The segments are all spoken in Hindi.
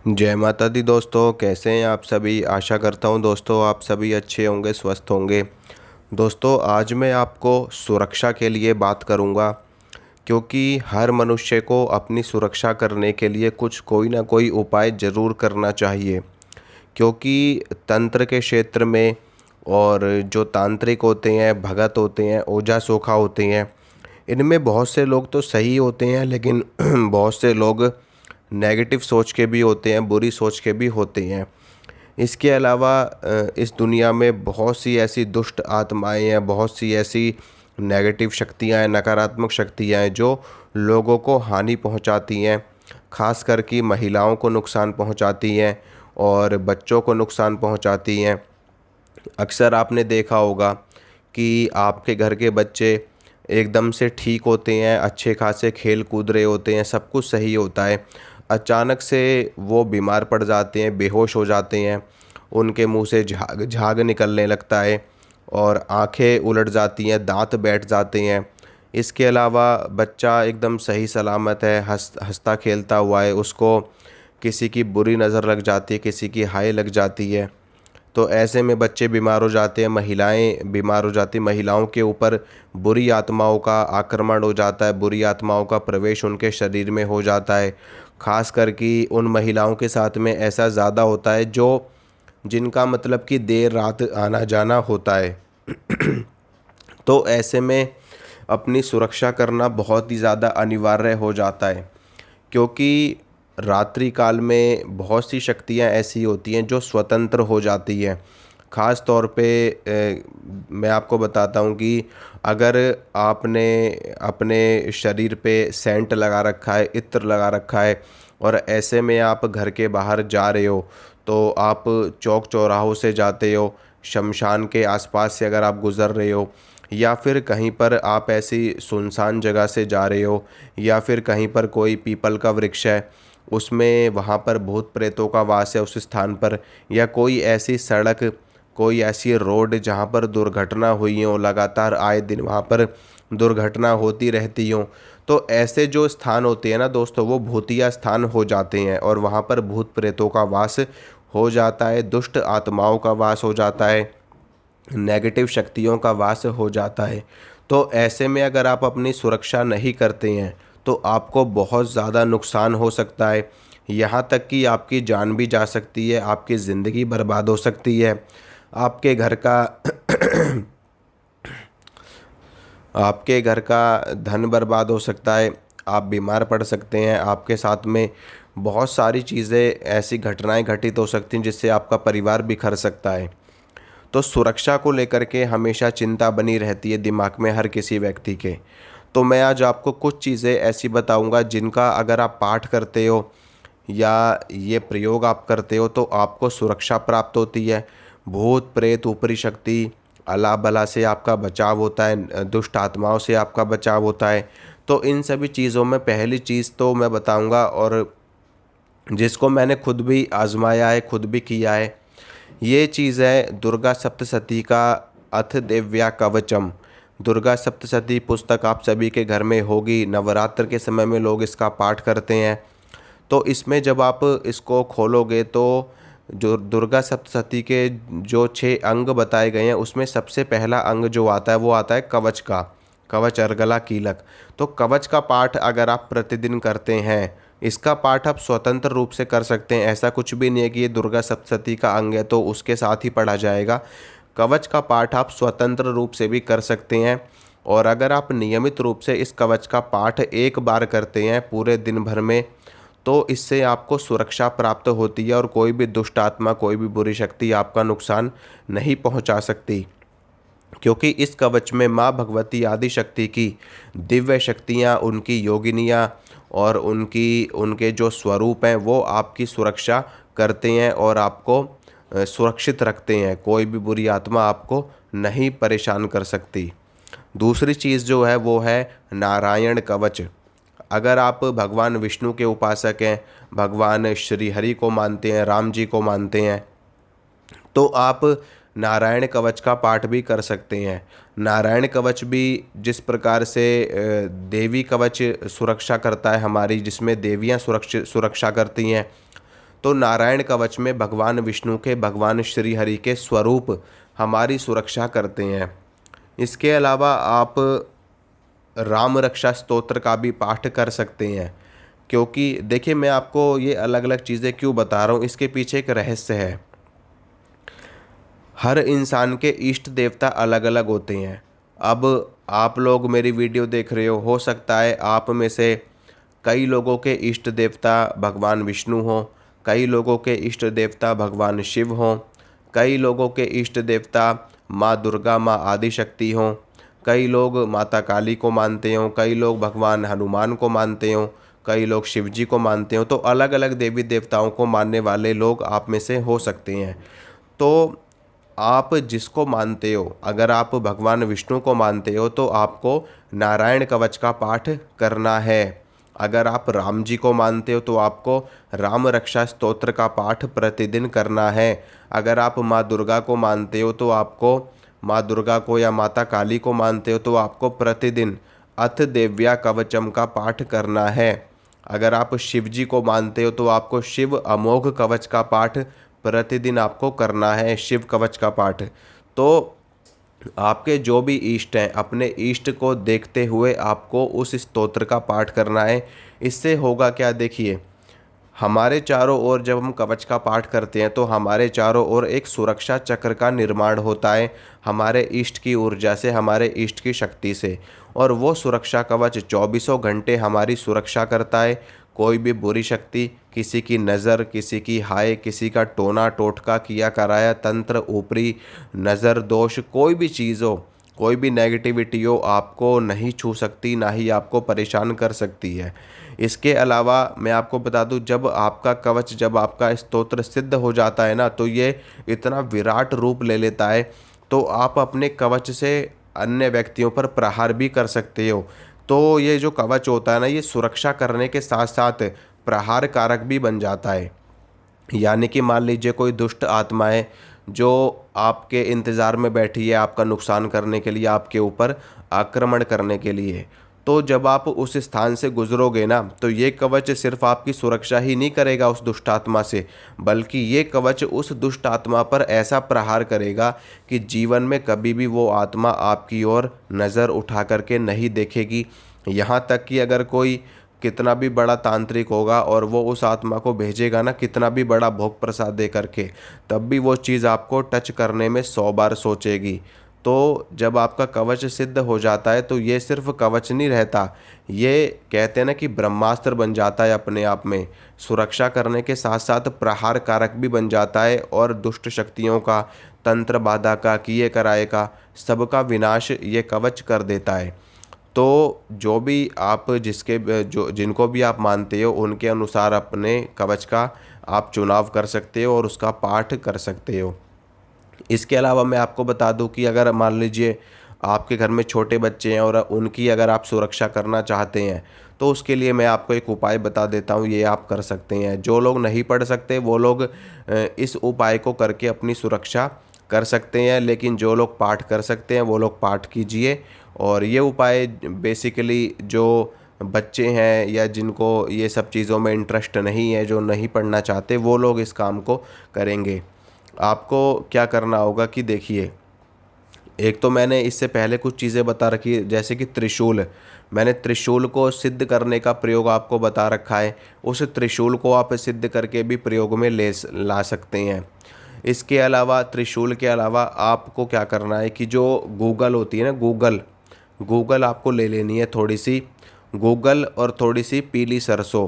जय माता दी दोस्तों, कैसे हैं आप सभी। आशा करता हूं दोस्तों आप सभी अच्छे होंगे, स्वस्थ होंगे। दोस्तों आज मैं आपको सुरक्षा के लिए बात करूंगा, क्योंकि हर मनुष्य को अपनी सुरक्षा करने के लिए कुछ कोई ना कोई उपाय ज़रूर करना चाहिए। क्योंकि तंत्र के क्षेत्र में और जो तांत्रिक होते हैं, भगत होते हैं, ओझा सोखा होते हैं, इनमें बहुत से लोग तो सही होते हैं, लेकिन बहुत से लोग नेगेटिव सोच के भी होते हैं, बुरी सोच के भी होते हैं। इसके अलावा इस दुनिया में बहुत सी ऐसी दुष्ट आत्माएं हैं, बहुत सी ऐसी नेगेटिव शक्तियां हैं, नकारात्मक शक्तियां हैं जो लोगों को हानि पहुंचाती हैं। खास करके महिलाओं को नुकसान पहुंचाती हैं और बच्चों को नुकसान पहुंचाती हैं। अक्सर आपने देखा होगा कि आपके घर के बच्चे एकदम से ठीक होते हैं, अच्छे खासे खेल कूद रहे होते हैं, सब कुछ सही होता है। अचानक से वो बीमार पड़ जाते हैं, बेहोश हो जाते हैं, उनके मुंह से झाग झाग निकलने लगता है और आंखें उलट जाती हैं, दांत बैठ जाते हैं। इसके अलावा बच्चा एकदम सही सलामत है, हंसता खेलता हुआ है, उसको किसी की बुरी नज़र लग जाती है, किसी की हाय लग जाती है। तो ऐसे में बच्चे बीमार हो जाते हैं, महिलाएं बीमार हो जाती हैं, महिलाओं के ऊपर बुरी आत्माओं का आक्रमण हो जाता है, बुरी आत्माओं का प्रवेश उनके शरीर में हो जाता है। खास कर कि उन महिलाओं के साथ में ऐसा ज़्यादा होता है जो जिनका मतलब कि देर रात आना जाना होता है। तो ऐसे में अपनी सुरक्षा करना बहुत ही ज़्यादा अनिवार्य हो जाता है, क्योंकि रात्रि काल में बहुत सी शक्तियाँ ऐसी होती हैं जो स्वतंत्र हो जाती हैं। ख़ास तौर पे मैं आपको बताता हूँ कि अगर आपने अपने शरीर पे सेंट लगा रखा है, इत्र लगा रखा है, और ऐसे में आप घर के बाहर जा रहे हो, तो आप चौक चौराहों से जाते हो, शमशान के आसपास से अगर आप गुज़र रहे हो, या फिर कहीं पर आप ऐसी सुनसान जगह से जा रहे हो, या फिर कहीं पर कोई पीपल का वृक्ष है, उसमें वहाँ पर भूत प्रेतों का वास है उस स्थान पर, या कोई ऐसी सड़क, कोई ऐसी रोड जहाँ पर दुर्घटना हुई हो, लगातार आए दिन वहाँ पर दुर्घटना होती रहती हो, तो ऐसे जो स्थान होते हैं ना दोस्तों, वो भूतिया स्थान हो जाते हैं और वहाँ पर भूत प्रेतों का वास हो जाता है, दुष्ट आत्माओं का वास हो जाता है, नेगेटिव शक्तियों का वास हो जाता है। तो ऐसे में अगर आप अपनी सुरक्षा नहीं करते हैं तो आपको बहुत ज़्यादा नुकसान हो सकता है, यहाँ तक कि आपकी जान भी जा सकती है, आपकी ज़िंदगी बर्बाद हो सकती है, आपके घर का आपके घर का धन बर्बाद हो सकता है, आप बीमार पड़ सकते हैं, आपके साथ में बहुत सारी चीज़ें ऐसी घटनाएं घटित हो सकती हैं जिससे आपका परिवार बिखर सकता है। तो सुरक्षा को लेकर के हमेशा चिंता बनी रहती है दिमाग में हर किसी व्यक्ति के। तो मैं आज आपको कुछ चीज़ें ऐसी बताऊंगा जिनका अगर आप पाठ करते हो या ये प्रयोग आप करते हो तो आपको सुरक्षा प्राप्त होती है। भूत प्रेत ऊपरी शक्ति अला बला से आपका बचाव होता है, दुष्ट आत्माओं से आपका बचाव होता है। तो इन सभी चीज़ों में पहली चीज़ तो मैं बताऊंगा, और जिसको मैंने खुद भी आजमाया है, खुद भी किया है, ये चीज़ है दुर्गा सप्तशती का अथ दिव्या कवचम। दुर्गा सप्तशती पुस्तक आप सभी के घर में होगी, नवरात्र के समय में लोग इसका पाठ करते हैं। तो इसमें जब आप इसको खोलोगे तो जो दुर्गा सप्तशती के जो 6 अंग बताए गए हैं उसमें सबसे पहला अंग जो आता है वो आता है कवच का, कवच अर्गला कीलक। तो कवच का पाठ अगर आप प्रतिदिन करते हैं, इसका पाठ आप स्वतंत्र रूप से कर सकते हैं, ऐसा कुछ भी नहीं है कि ये दुर्गा सप्तशती का अंग है तो उसके साथ ही पढ़ा जाएगा। कवच का पाठ आप स्वतंत्र रूप से भी कर सकते हैं, और अगर आप नियमित रूप से इस कवच का पाठ एक बार करते हैं पूरे दिन भर में, तो इससे आपको सुरक्षा प्राप्त होती है और कोई भी दुष्ट आत्मा, कोई भी बुरी शक्ति आपका नुकसान नहीं पहुंचा सकती। क्योंकि इस कवच में माँ भगवती आदि शक्ति की दिव्य शक्तियाँ, उनकी योगिनियाँ और उनके जो स्वरूप हैं वो आपकी सुरक्षा करते हैं और आपको सुरक्षित रखते हैं। कोई भी बुरी आत्मा आपको नहीं परेशान कर सकती। दूसरी चीज़ जो है वो है नारायण कवच। अगर आप भगवान विष्णु के उपासक हैं, भगवान श्री हरि को मानते हैं, राम जी को मानते हैं, तो आप नारायण कवच का पाठ भी कर सकते हैं। नारायण कवच भी जिस प्रकार से देवी कवच सुरक्षा करता है हमारी, जिसमें देवियां सुरक्षा करती हैं, तो नारायण कवच में भगवान विष्णु के, भगवान श्री हरि के स्वरूप हमारी सुरक्षा करते हैं। इसके अलावा आप राम रक्षा स्तोत्र का भी पाठ कर सकते हैं, क्योंकि देखिए मैं आपको ये अलग अलग चीज़ें क्यों बता रहा हूँ, इसके पीछे एक रहस्य है। हर इंसान के इष्ट देवता अलग अलग होते हैं। अब आप लोग मेरी वीडियो देख रहे हो सकता है आप में से कई लोगों के इष्ट देवता भगवान विष्णु हों, कई लोगों के इष्ट देवता भगवान शिव हों, कई लोगों के इष्ट देवता माँ दुर्गा, माँ आदिशक्ति हों, कई लोग माता काली को मानते हों, कई लोग भगवान हनुमान को मानते हों, कई लोग शिव जी को मानते हो। तो अलग अलग देवी देवताओं को मानने वाले लोग आप में से हो सकते हैं। तो आप जिसको मानते हो, अगर आप भगवान विष्णु को मानते हो तो आपको नारायण कवच का पाठ करना है। अगर आप राम जी को मानते हो तो आपको राम रक्षा स्तोत्र का पाठ प्रतिदिन करना है। अगर आप माँ दुर्गा को मानते हो तो आपको माँ दुर्गा को, या माता काली को मानते हो तो आपको प्रतिदिन अथ देव्या कवचम का पाठ करना है। अगर आप शिव जी को मानते हो तो आपको शिव अमोघ कवच का पाठ प्रतिदिन आपको करना है, शिव कवच का पाठ। तो आपके जो भी इष्ट हैं, अपने इष्ट को देखते हुए आपको उस स्तोत्र का पाठ करना है। इससे होगा क्या, देखिए हमारे चारों ओर जब हम कवच का पाठ करते हैं तो हमारे चारों ओर एक सुरक्षा चक्र का निर्माण होता है, हमारे इष्ट की ऊर्जा से, हमारे इष्ट की शक्ति से। और वो सुरक्षा कवच 24 घंटे हमारी सुरक्षा करता है। कोई भी बुरी शक्ति, किसी की नज़र, किसी की हाय, किसी का टोना टोटका किया कराया तंत्र, ऊपरी नज़र दोष, कोई भी चीज़ हो, कोई भी नेगेटिविटी हो, आपको नहीं छू सकती, ना ही आपको परेशान कर सकती है। इसके अलावा मैं आपको बता दूं, जब आपका कवच, जब आपका स्तोत्र सिद्ध हो जाता है ना, तो ये इतना विराट रूप ले लेता है, तो आप अपने कवच से अन्य व्यक्तियों पर प्रहार भी कर सकते हो। तो ये जो कवच होता है ना, ये सुरक्षा करने के साथ साथ प्रहार कारक भी बन जाता है। यानी कि मान लीजिए कोई दुष्ट आत्मा है जो आपके इंतज़ार में बैठी है आपका नुकसान करने के लिए, आपके ऊपर आक्रमण करने के लिए, तो जब आप उस स्थान से गुजरोगे ना, तो ये कवच सिर्फ आपकी सुरक्षा ही नहीं करेगा उस दुष्ट आत्मा से, बल्कि ये कवच उस दुष्ट आत्मा पर ऐसा प्रहार करेगा कि जीवन में कभी भी वो आत्मा आपकी ओर नज़र उठा करके नहीं देखेगी। यहाँ तक कि अगर कोई कितना भी बड़ा तांत्रिक होगा और वो उस आत्मा को भेजेगा ना, कितना भी बड़ा भोग प्रसाद दे करके, तब भी वो चीज़ आपको टच करने में 100 बार सोचेगी। तो जब आपका कवच सिद्ध हो जाता है तो ये सिर्फ कवच नहीं रहता, ये कहते हैं ना कि ब्रह्मास्त्र बन जाता है अपने आप में। सुरक्षा करने के साथ साथ प्रहार कारक भी बन जाता है, और दुष्ट शक्तियों का, तंत्र बाधा का, किए कराए का, सबका विनाश ये कवच कर देता है। तो जो भी आप जिनको भी आप मानते हो, उनके अनुसार अपने कवच का आप चुनाव कर सकते हो और उसका पाठ कर सकते हो। इसके अलावा मैं आपको बता दूं कि अगर मान लीजिए आपके घर में छोटे बच्चे हैं और उनकी अगर आप सुरक्षा करना चाहते हैं, तो उसके लिए मैं आपको एक उपाय बता देता हूं, ये आप कर सकते हैं। जो लोग नहीं पढ़ सकते वो लोग इस उपाय को करके अपनी सुरक्षा कर सकते हैं, लेकिन जो लोग पाठ कर सकते हैं वो लोग पाठ कीजिए। और ये उपाय बेसिकली जो बच्चे हैं या जिनको ये सब चीज़ों में इंटरेस्ट नहीं है, जो नहीं पढ़ना चाहते, वो लोग इस काम को करेंगे। आपको क्या करना होगा कि देखिए, एक तो मैंने इससे पहले कुछ चीज़ें बता रखी है, जैसे कि त्रिशूल। मैंने त्रिशूल को सिद्ध करने का प्रयोग आपको बता रखा है, उस त्रिशूल को आप सिद्ध करके भी प्रयोग में ला सकते हैं। इसके अलावा, त्रिशूल के अलावा आपको क्या करना है कि जो गूगल होती है ना, गूगल आपको ले लेनी है थोड़ी सी, गूगल और थोड़ी सी पीली सरसों,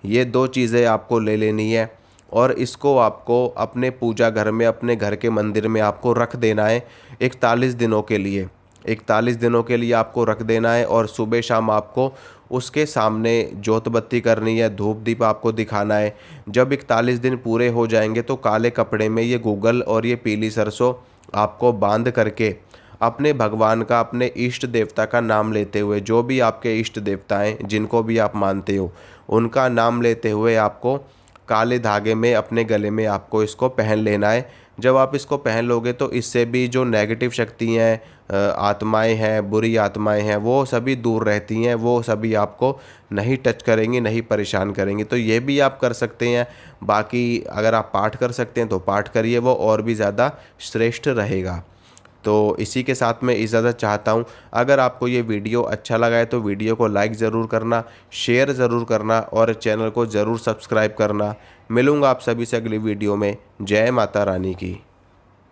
ये दो चीज़ें आपको ले लेनी है। और इसको आपको अपने पूजा घर में, अपने घर के मंदिर में आपको रख देना है 41 दिनों के लिए। 41 दिनों के लिए आपको रख देना है, और सुबह शाम आपको उसके सामने जोत बत्ती करनी है, धूप दीप आपको दिखाना है। जब 41 दिन पूरे हो जाएंगे तो काले कपड़े में ये गूगल और ये पीली सरसों आपको बांध करके अपने भगवान का, अपने इष्ट देवता का नाम लेते हुए, जो भी आपके इष्ट देवता हैं जिनको भी आप मानते हो, उनका नाम लेते हुए आपको काले धागे में अपने गले में आपको इसको पहन लेना है। जब आप इसको पहन लोगे तो इससे भी जो नेगेटिव शक्तियाँ हैं, आत्माएं हैं, बुरी आत्माएं हैं, वो सभी दूर रहती हैं, वो सभी आपको नहीं टच करेंगी, नहीं परेशान करेंगी। तो ये भी आप कर सकते हैं। बाकी अगर आप पाठ कर सकते हैं तो पाठ करिए, वो और भी ज़्यादा श्रेष्ठ रहेगा। तो इसी के साथ मैं इजाज़त चाहता हूँ। अगर आपको ये वीडियो अच्छा लगा है तो वीडियो को लाइक ज़रूर करना, शेयर ज़रूर करना और चैनल को ज़रूर सब्सक्राइब करना। मिलूँगा आप सभी से अगली वीडियो में। जय माता रानी की।